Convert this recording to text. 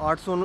800